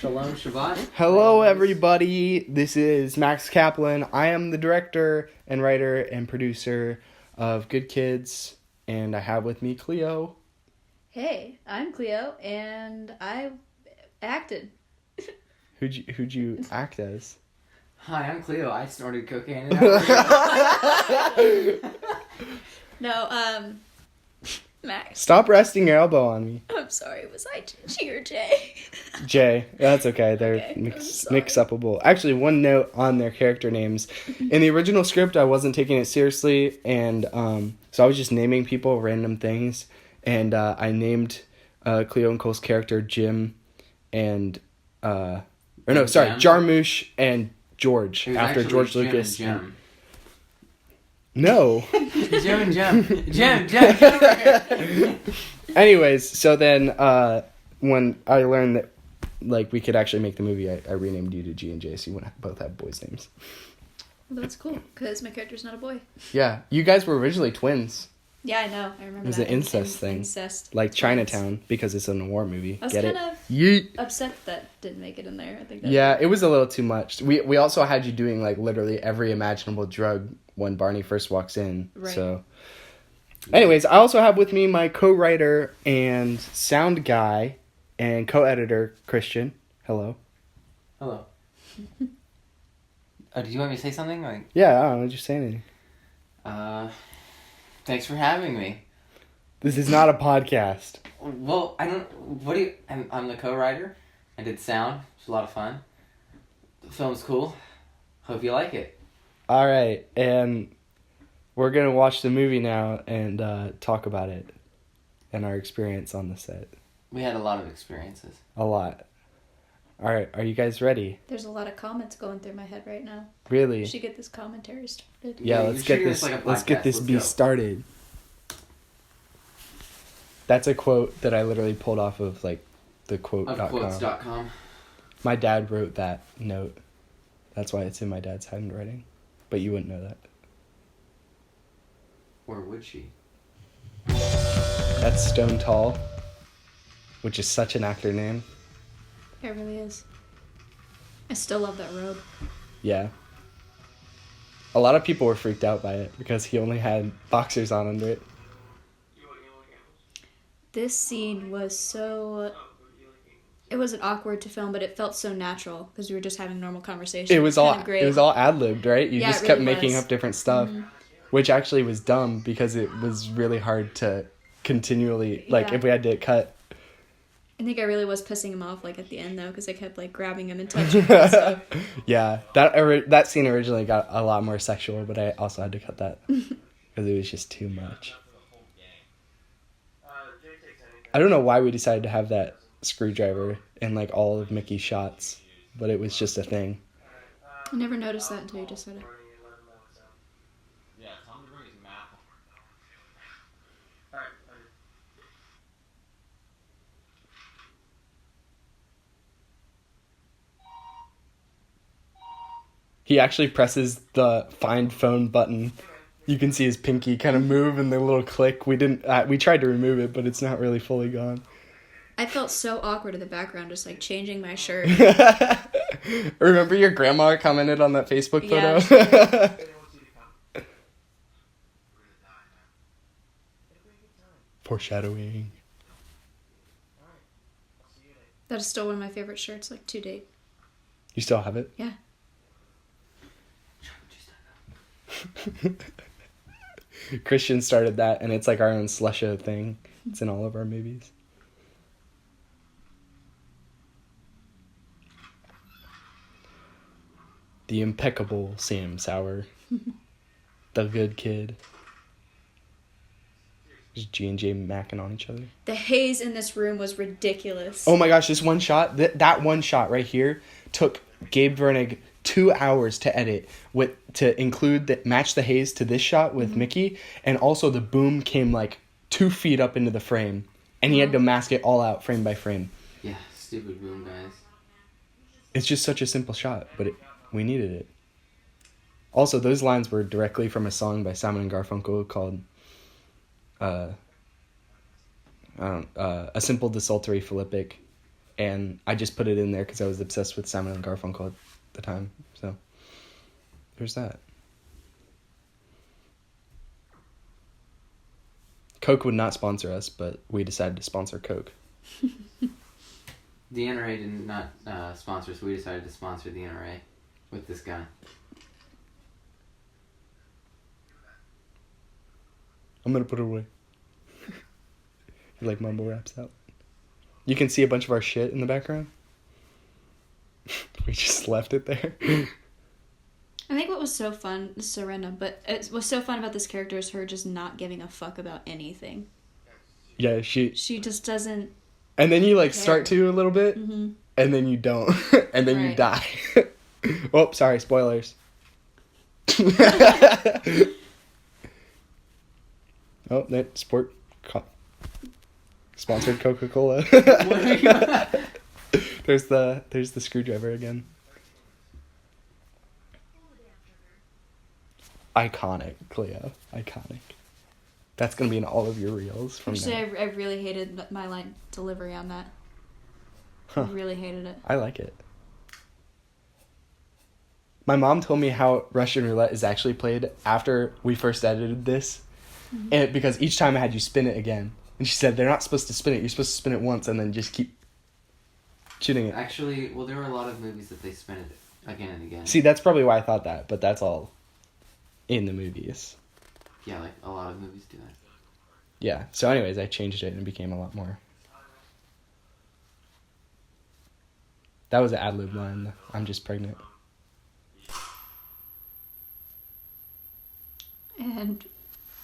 Shalom Shabbat. Hello, everybody. This is Max Kaplan. I am the director and writer and producer of Good Kids, and I have with me Cleo. Hey, I'm Cleo, and I acted. Who'd you act as? Hi, I'm Cleo. I snorted cocaine. No, Max. Stop resting your elbow on me. I'm sorry, was I G or J? Jay. That's okay. They're Okay, mix-upable. Actually, one note on their character names. In the original script, I wasn't taking it seriously, and so I was just naming people random things. And I named Cleo and Cole's character Jim and... Jarmusch and George, after George Lucas. Jim. No. Jim and Jim. Anyways, so then when I learned that we could actually make the movie, I renamed you to G and J, so you both have boys' names. Well, that's cool, because my character's not a boy. Yeah, you guys were originally twins. Yeah, I know. I remember It was that. an incest thing. Like twins. Chinatown, because it's a noir movie. I was Get kind it? of upset that didn't make it in there. I think. It was a little too much. We also had you doing literally every imaginable drug when Barney first walks in. Right. So, anyways, I also have with me my co-writer and sound guy and co-editor Christian. Hello. Hello. Do you want me to say something? Yeah, I don't know. Just say anything. Thanks for having me. This is not a podcast. Well, I'm the co-writer. I did sound. It's a lot of fun. The film's cool. Hope you like it. All right, and we're going to watch the movie now and talk about it and our experience on the set. We had a lot of experiences. A lot. All right, are you guys ready? There's a lot of comments going through my head right now. Really? We should get this commentary started. Yeah, let's get this started. That's a quote that I literally pulled off of the quote.com. Of quotes.com. My dad wrote that note. That's why it's in my dad's handwriting. But you wouldn't know that. Or would she? That's Stone Tall, which is such an actor name. It really is. I still love that robe. Yeah. A lot of people were freaked out by it because he only had boxers on under it. This scene was so... It wasn't awkward to film, but it felt so natural because we were just having normal conversation. It was all ad-libbed, right? You just kept really making up different stuff, which actually was dumb because it was really hard to continually, if we had to cut. I think I really was pissing him off at the end though, because I kept grabbing him and touching him and stuff. Yeah, that scene originally got a lot more sexual, but I also had to cut that because it was just too much. I don't know why we decided to have that screwdriver in all of Mickey's shots, but it was just a thing. I never noticed that until you just said it. He actually presses the find phone button. You can see his pinky kind of move and the little click. We tried to remove it, but it's not really fully gone. I felt so awkward in the background, just changing my shirt. Remember your grandma commented on that Facebook photo? Yeah, Foreshadowing. that is still one of my favorite shirts, to date. You still have it? Yeah. Christian started that, and it's our own slusha thing. It's in all of our movies. The impeccable Sam Sauer. The good kid. Just G&J macking on each other. The haze in this room was ridiculous. Oh my gosh, this one shot, that one shot right here took Gabe Vernig 2 hours to edit to match the haze to this shot with Mickey, and also the boom came 2 feet up into the frame, and he had to mask it all out frame by frame. Yeah, stupid boom, guys. It's just such a simple shot, but we needed it. Also, those lines were directly from a song by Simon and Garfunkel called A Simple Desultory Philippic. and I just put it in there because I was obsessed with Simon and Garfunkel at the time. So there's that. Coke would not sponsor us, but we decided to sponsor Coke. The NRA did not sponsor us. We decided to sponsor the NRA with this gun. I'm gonna put it away. You like mumble raps out. You can see a bunch of our shit in the background. We just left it there. I think what was so fun, this is so random, but it was so fun about this character is her just not giving a fuck about anything. Yeah, she just doesn't. And then you like care. start to a little bit, and then you don't, and then you die. Oh, sorry, spoilers. Oh, that sponsored Coca-Cola. There's the screwdriver again. Iconic, Cleo. Iconic. That's gonna be in all of your reels from Actually, now. I really hated my line delivery on that. Huh. I really hated it. I like it. My mom told me how Russian roulette is actually played after we first edited this, and because each time I had you spin it again, and she said they're not supposed to spin it. You're supposed to spin it once and then just keep shooting it. Actually, well, there were a lot of movies that they spin it again and again. See, that's probably why I thought that, but that's all in the movies. Yeah, like a lot of movies do that. Yeah. So, anyways, I changed it and it became a lot more. That was an ad lib line. I'm just pregnant. And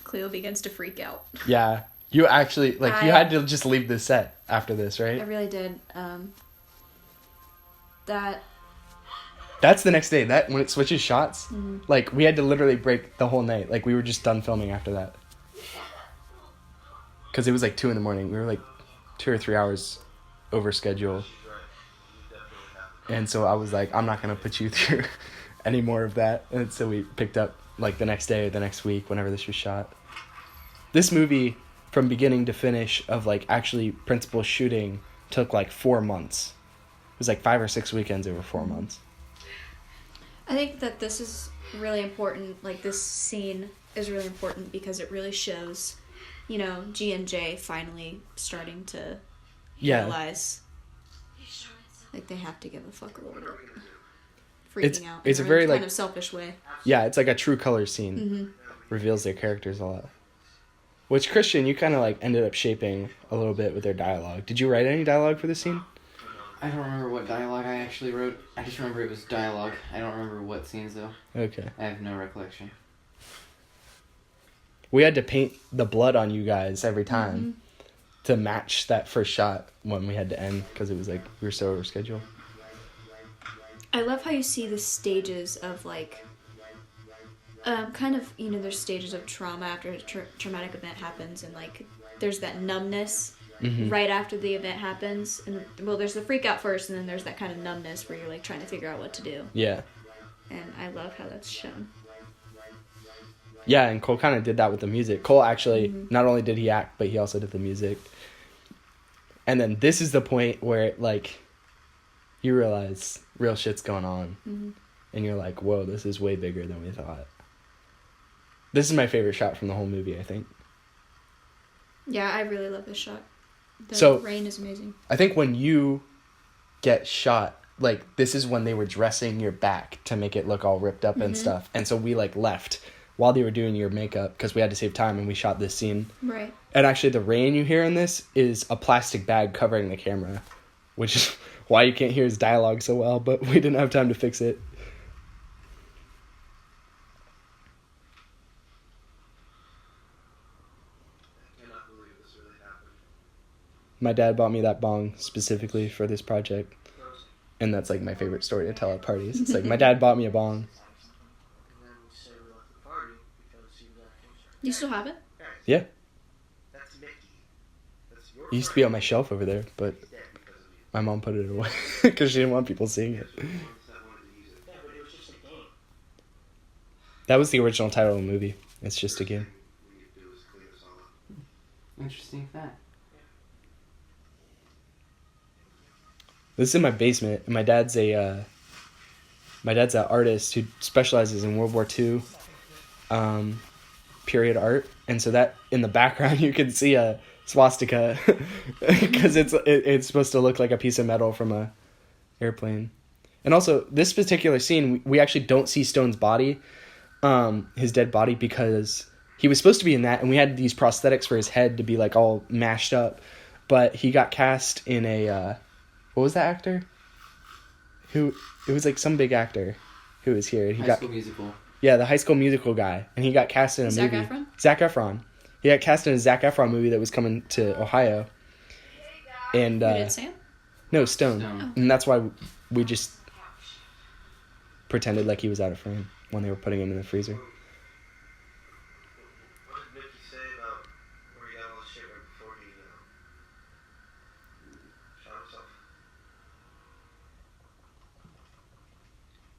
Cleo begins to freak out. Yeah. You actually, you had to just leave the set after this, right? I really did. That's the next day. That when it switches shots, we had to literally break the whole night. We were just done filming after that. Because it was 2 a.m. We were 2 or 3 hours over schedule. And so I was like, I'm not going to put you through any more of that. And so we picked up the next day or the next week, whenever this was shot. This movie, from beginning to finish of actually principal shooting, took 4 months. It was 5 or 6 weekends over 4 months. I think that this is really important. This scene is really important because it really shows, G and J finally starting to realize they have to give a fuck a little bit. Freaking out. It's in a very kind of selfish way. Yeah, it's a true color scene. Mm-hmm. Reveals their characters a lot. Which, Christian, you kind of ended up shaping a little bit with their dialogue. Did you write any dialogue for this scene? I don't remember what dialogue I actually wrote. I just remember it was dialogue. I don't remember what scenes, though. Okay. I have no recollection. We had to paint the blood on you guys every time to match that first shot when we had to end because it was we were so over schedule. I love how you see the stages of there's stages of trauma after a traumatic event happens, and there's that numbness right after the event happens, and there's the freak out first, and then there's that kind of numbness where you're trying to figure out what to do. Yeah. And I love how that's shown. Yeah, and Cole kind of did that with the music. Cole actually, not only did he act, but he also did the music. And then this is the point where you realize real shit's going on. And you're like, whoa, this is way bigger than we thought. This is my favorite shot from the whole movie, I think. Yeah, I really love this shot. The rain is amazing. I think when you get shot, this is when they were dressing your back to make it look all ripped up and stuff. And so we left while they were doing your makeup because we had to save time and we shot this scene. Right. And actually the rain you hear in this is a plastic bag covering the camera, which is why you can't hear his dialogue so well, but we didn't have time to fix it. My dad bought me that bong specifically for this project. And that's my favorite story to tell at parties. It's my dad bought me a bong. You still have it? Yeah. It used to be on my shelf over there, but my mom put it away because she didn't want people seeing it. That was the original title of the movie. It's just a game. Interesting fact. This is in my basement. And my dad's an artist who specializes in World War II period art, and so that in the background you can see a swastika because it's supposed to look like a piece of metal from a airplane. And also this particular scene, we actually don't see Stone's body, his dead body, because he was supposed to be in that, and we had these prosthetics for his head to be like all mashed up, but he got cast in a what was that actor? It was like some big actor who was here. High School Musical. Yeah, the High School Musical guy, and he got cast in a movie. Zac Efron. He got cast in a Zac Efron movie that was coming to Ohio. And Who did Sam? No, Stone. Oh. And that's why we just pretended like he was out of frame when they were putting him in the freezer. What did Mickey say about where he got all this shit right before he shot himself?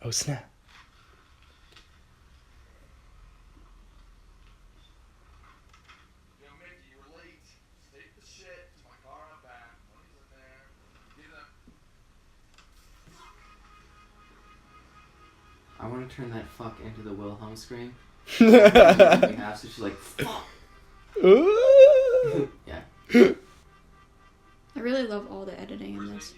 Oh, snap. I want to turn that fuck into the Wilhelm scream. So she's like, fuck. Yeah. I really love all the editing in this.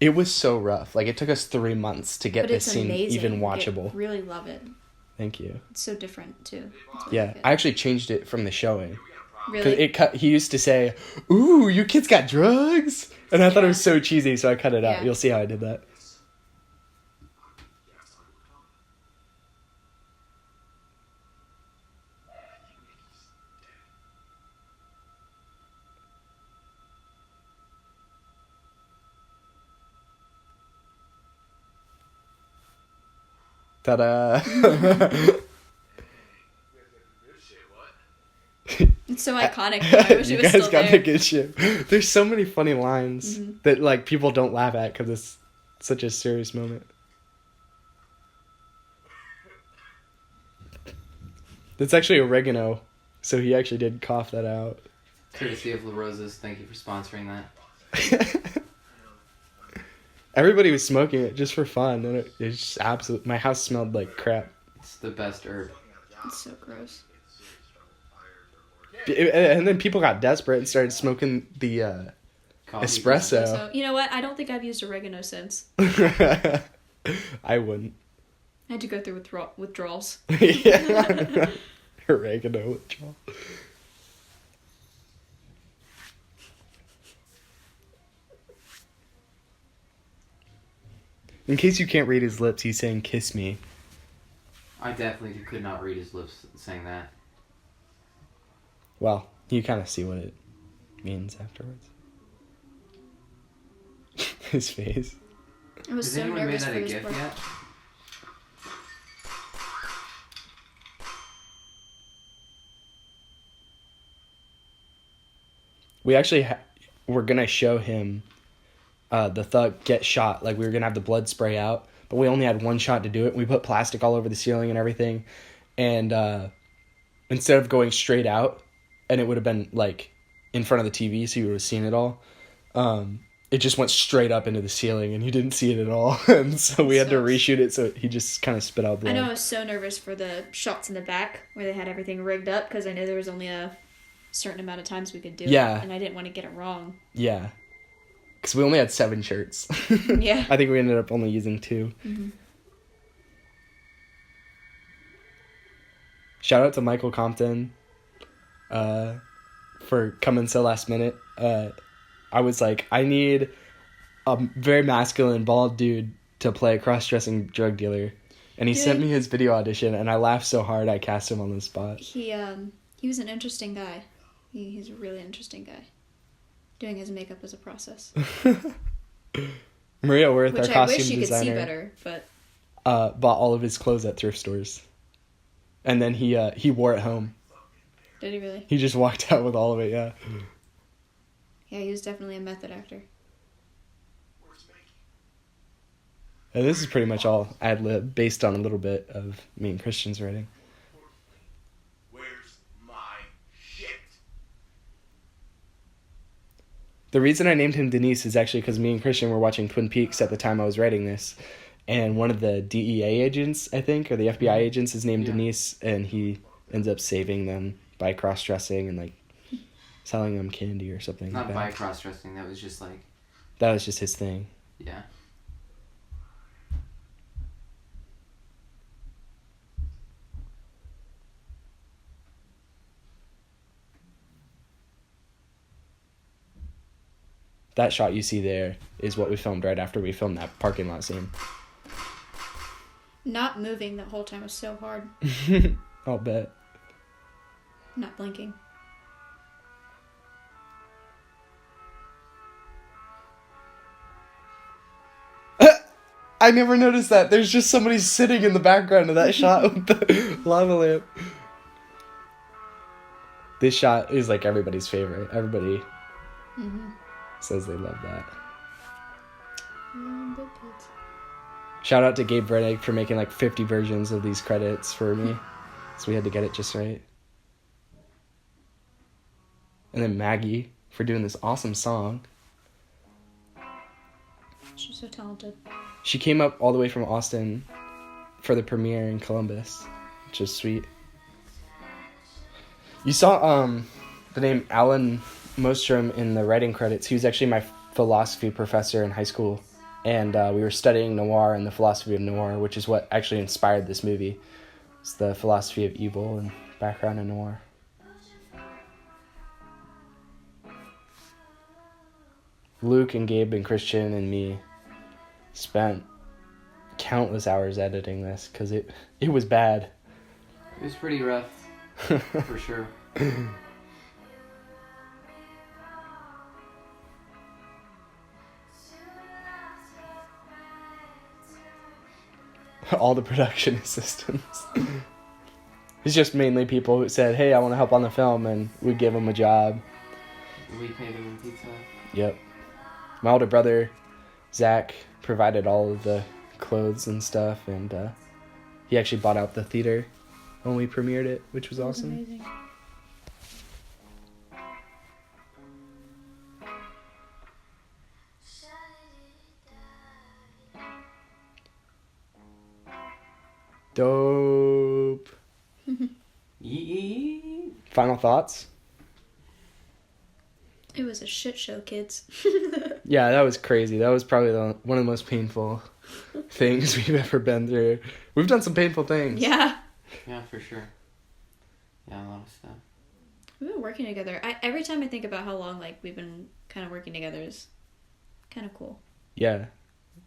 It was so rough. Like, it took us 3 months to get this scene amazing. even watchable. I really love it. Thank you. It's so different, too. Yeah, I actually changed it from the showing. Really? He used to say, "Ooh, you kids got drugs," and I thought it was so cheesy, so I cut it out. Yeah. You'll see how I did that. Ta-da! It's so iconic. I wish You it was guys still got there. the good shit. There's so many funny lines that like people don't laugh at because it's such a serious moment. That's actually oregano, so he actually did cough that out. Courtesy of La Rosa's. Thank you for sponsoring that. Everybody was smoking it just for fun, and it's just absolute. My house smelled like crap. It's the best herb. It's so gross. And then people got desperate and started smoking the Coffee. espresso. So, you know what? I don't think I've used oregano since. I wouldn't. I had to go through withdrawals. Yeah. Oregano withdrawal. In case you can't read his lips, he's saying "kiss me." I definitely could not read his lips saying that. Well, you kind of see what it means afterwards. His face. I was Has so anyone made nervous that for a this GIF part. yet? We actually were gonna show him the thug get shot. Like, we were gonna have the blood spray out, but we only had one shot to do it. We put plastic all over the ceiling and everything, and instead of going straight out, and it would have been like in front of the TV, so you would have seen it all. It just went straight up into the ceiling, and you didn't see it at all. And so we had to reshoot it, so he just kind of spit out blood. I know I was so nervous for the shots in the back where they had everything rigged up because I knew there was only a certain amount of times we could do it. And I didn't want to get it wrong. Yeah. Because we only had 7 shirts. Yeah. I think we ended up only using 2. Mm-hmm. Shout out to Michael Compton for coming so last minute. I was like, I need a very masculine, bald dude to play a cross-dressing drug dealer. And he sent me his video audition, and I laughed so hard I cast him on the spot. He was an interesting guy. He's a really interesting guy. Doing his makeup as a process. Maria Worth, Which our I costume wish you designer, could see better, but bought all of his clothes at thrift stores. And then he wore it home. did he really? He just walked out with all of it, yeah. Yeah, he was definitely a method actor. And this is pretty much all ad-lib, based on a little bit of me and Christian's writing. Where's my shit? The reason I named him Denise is actually because me and Christian were watching Twin Peaks at the time I was writing this. And one of the DEA agents, I think, or the FBI agents is named Denise. And he ends up saving them by cross-dressing and, like, selling them candy or something. Not like by that. cross-dressing. That was just like... That was just his thing. Yeah. That shot you see there is what we filmed right after we filmed that parking lot scene. Not moving the whole time was so hard. I'll bet. Not blinking. I never noticed that. There's just somebody sitting in the background of that shot with the lava lamp. This shot is like everybody's favorite. Everybody says they love that. Good kids. Shout out to Gabe Vernig for making like 50 versions of these credits for me. So we had to get it just right. And then Maggie for doing this awesome song. She's so talented. She came up all the way from Austin for the premiere in Columbus, which is sweet. You saw the name Alan Mostrom in the writing credits. He was actually my philosophy professor in high school, and we were studying noir and the philosophy of noir, which is what actually inspired this movie. It's the philosophy of evil and background in noir. Luke and Gabe and Christian and me spent countless hours editing this because it was bad. It was pretty rough, for sure. All the production assistants. It's just mainly people who said, hey, I want to help on the film, and we give them a job. We paid them in pizza. Yep. My older brother, Zach, provided all of the clothes and stuff, and he actually bought out the theater when we premiered it, which was awesome. Amazing. Dope. Yee. Final thoughts? It was a shit show, kids. Yeah, that was crazy. That was probably one of the most painful things we've ever been through. We've done some painful things. Yeah. Yeah, for sure. Yeah, a lot of stuff. We've been working together. Every time I think about how long like we've been kind of working together is kind of cool. Yeah.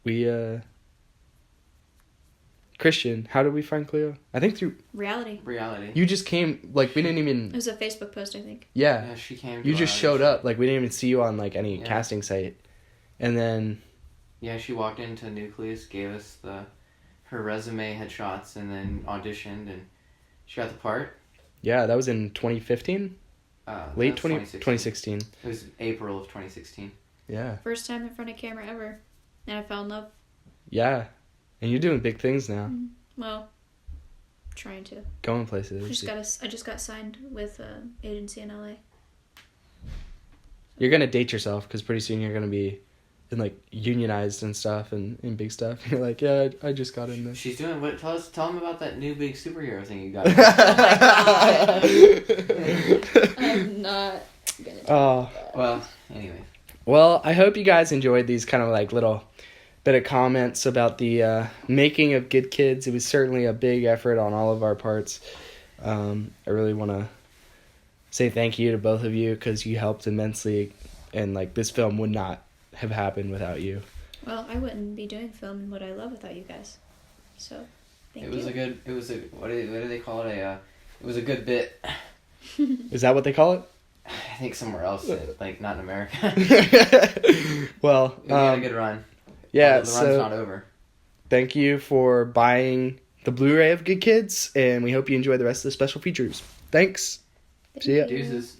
We, Christian, how did we find Cleo? I think through... Reality. You just came, like, we didn't even... It was a Facebook post, I think. Yeah. Yeah, she came. You to just ours. showed up. Like, we didn't even see you on, like, any Yeah. casting site. And then... Yeah, she walked into Nucleus, gave us her resume headshots, and then auditioned, and she got the part. Yeah, that was in 2015? Late 2016. 2016. It was April of 2016. Yeah. First time in front of camera ever. And I fell in love. Yeah. And you're doing big things now. Well, trying to. Going places. I just got signed with an agency in LA. You're going to date yourself because pretty soon you're going to be in, like, unionized and stuff and in big stuff. You're like, yeah, I just got in this. She's doing what? Tell them about that new big superhero thing you got. I'm not gonna do Oh. Well, anyway. Well, I hope you guys enjoyed these kind of like little bit of comments about the making of Good Kids. It was certainly a big effort on all of our parts. I really want to say thank you to both of you because you helped immensely, and like this film would not have happened without you. Well, I wouldn't be doing film and what I love without you guys. So, thank you. What do they call it? It was a good bit. Is that what they call it? I think somewhere else, like not in America. Well, We had a good run. yeah, The run's not so over. thank you for buying the Blu-ray of Good Kids, and we hope you enjoy the rest of the special features. Thanks. See ya. Deuces.